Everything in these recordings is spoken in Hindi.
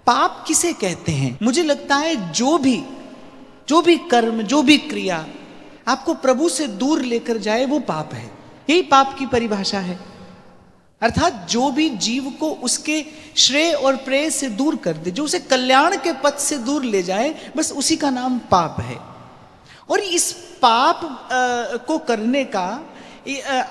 पाप किसे कहते हैं? मुझे लगता है जो भी कर्म, जो भी क्रिया आपको प्रभु से दूर लेकर जाए वो पाप है। यही पाप की परिभाषा है। अर्थात जो भी जीव को उसके श्रेय और प्रेय से दूर कर दे, जो उसे कल्याण के पथ से दूर ले जाए, बस उसी का नाम पाप है। और इस पाप को करने का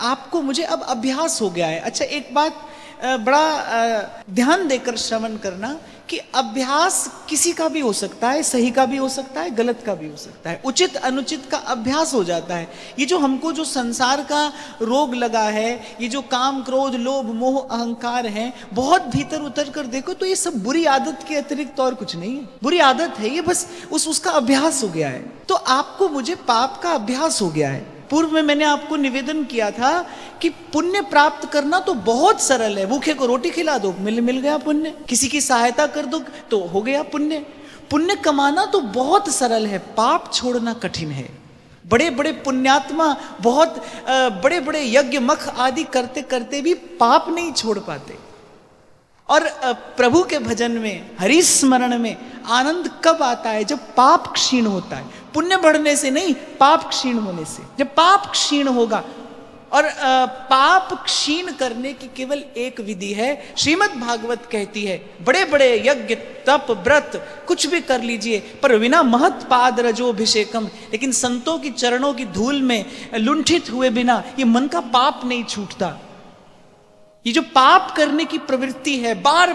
आपको मुझे अब अभ्यास हो गया है। अच्छा, एक बात बड़ा ध्यान देकर श्रवण करना कि अभ्यास किसी का भी हो सकता है, सही का भी हो सकता है, गलत का भी हो सकता है। उचित अनुचित का अभ्यास हो जाता है। ये जो हमको जो संसार का रोग लगा है, ये जो काम क्रोध लोभ मोह अहंकार है, बहुत भीतर उतर कर देखो तो ये सब बुरी आदत के अतिरिक्त और कुछ नहीं है। बुरी आदत है ये, बस उसका अभ्यास हो गया है। तो आपको मुझे पाप का अभ्यास हो गया है। पूर्व में मैंने आपको निवेदन किया था कि पुण्य प्राप्त करना तो बहुत सरल है। भूखे को रोटी खिला दो, मिल गया पुण्य। किसी की सहायता कर दो तो हो गया पुण्य। पुण्य कमाना तो बहुत सरल है, पाप छोड़ना कठिन है। बड़े बड़े पुण्यात्मा बहुत बड़े बड़े यज्ञ मख आदि करते करते भी पाप नहीं छोड़ पाते। और प्रभु के भजन में, हरि स्मरण में आनंद कब आता है? जब पाप क्षीण होता है। पुण्य बढ़ने से नहीं, पाप क्षीण होने से। जब पाप क्षीण होगा, और पाप क्षीण करने की केवल एक विधि है। श्रीमद् भागवत कहती है, बड़े बड़े यज्ञ तप व्रत कुछ भी कर लीजिए, पर बिना महत् पाद रजोभिषेकम, लेकिन संतों की चरणों की धूल में लुंठित हुए बिना ये मन का पाप नहीं छूटता। ये जो पाप करने की प्रवृत्ति है, बार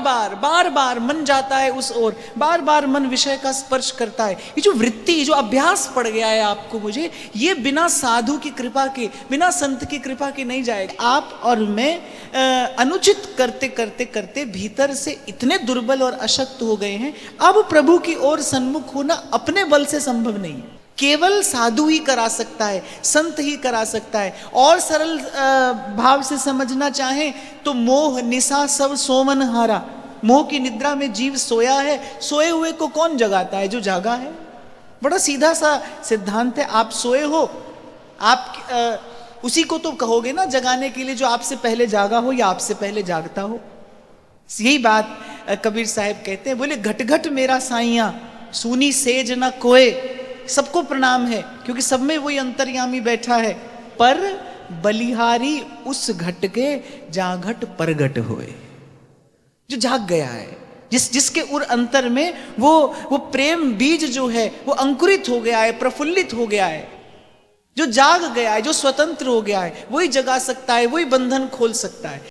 बार मन जाता है उस ओर, बार बार मन विषय का स्पर्श करता है। ये जो वृत्ति, जो अभ्यास पड़ गया है आपको मुझे, ये बिना साधु की कृपा के, बिना संत की कृपा के नहीं जाएगा। आप और मैं अनुचित करते करते करते भीतर से इतने दुर्बल और अशक्त हो गए हैं, अब प्रभु की ओर सन्मुख होना अपने बल से संभव नहीं है। केवल साधु ही करा सकता है, संत ही करा सकता है। और सरल भाव से समझना चाहें तो मोह निशा सब सोमन हारा। मोह की निद्रा में जीव सोया है, सोए हुए को कौन जगाता है? जो जागा है। बड़ा सीधा सा सिद्धांत है। आप सोए हो, आप उसी को तो कहोगे ना जगाने के लिए जो आपसे पहले जागा हो या आपसे पहले जागता हो। यही बात कबीर साहब कहते हैं, बोले घट घट मेरा साइया सूनी सेज न कोय। सबको प्रणाम है क्योंकि सब में वही अंतर्यामी बैठा है, पर बलिहारी उस घट के जहां घट परगट होए। जो जाग गया है, जिसके उर अंतर में वो प्रेम बीज जो है वो अंकुरित हो गया है, प्रफुल्लित हो गया है, जो जाग गया है, जो स्वतंत्र हो गया है, वही जगा सकता है, वही बंधन खोल सकता है।